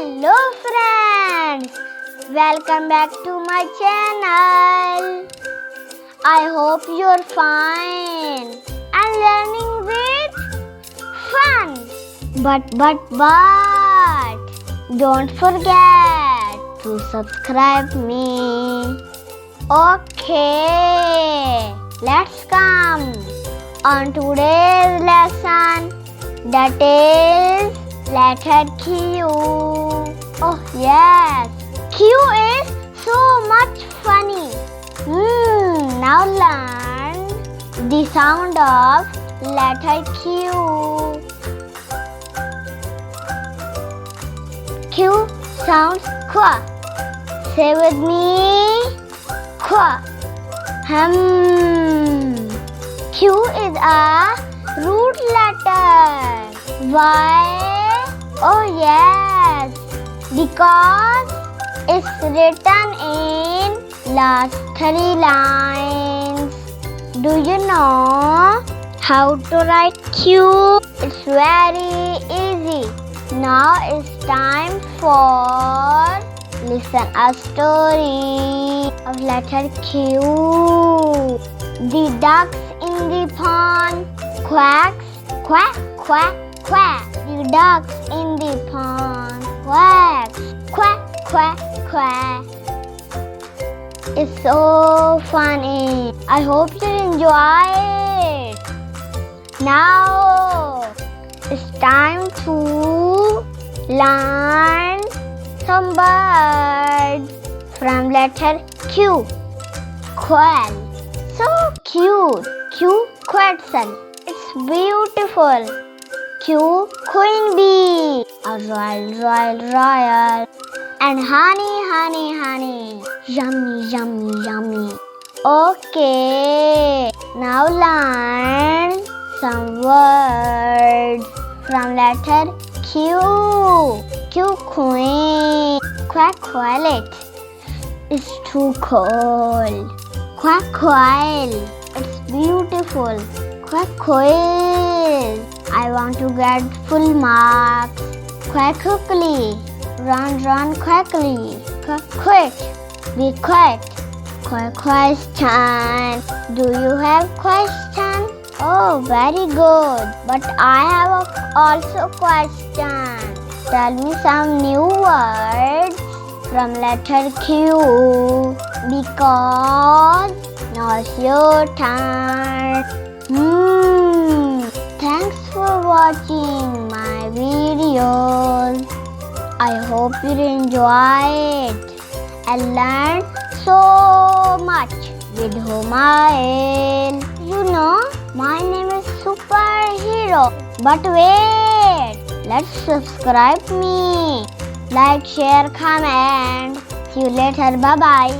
Hello friends, welcome back to my channel. I hope you're fine and learning with fun. But don't forget to subscribe me. Okay, let's come on today's lesson, that is letter Q. Oh yes, Q is so much funny. Now learn the sound of letter Q. Q sounds qua. Say with me, qua. Q is a root letter. Why? Oh yes, because it's written in last 3 lines. Do you know how to write Q? It's very easy. Now it's time for listen a story of letter Q. The ducks in the pond quacks, quack, quack, quack. The ducks in the pond quacks, quack, quack, quack. It's so funny. I hope you enjoy it. Now it's time to learn some birds from letter Q. Quail. So cute. Q quetzal. It's beautiful. Q queen bee. A royal. And honey. Yummy. Okay. Now learn some words from letter Q. Q queen. Quail. It's too cold. Quail. It's beautiful. Quail. I want to get full marks. Quickly. Run quickly. Quick. Be quick. Question. Do you have question? Oh, very good. But I have also question. Tell me some new words from letter Q, because now it's your turn. Thanks for watching my videos. I hope you enjoy it and learn so much with Humail. You know, my name is Superhero. But wait, let's subscribe me. Like, share, comment. See you later. Bye-bye.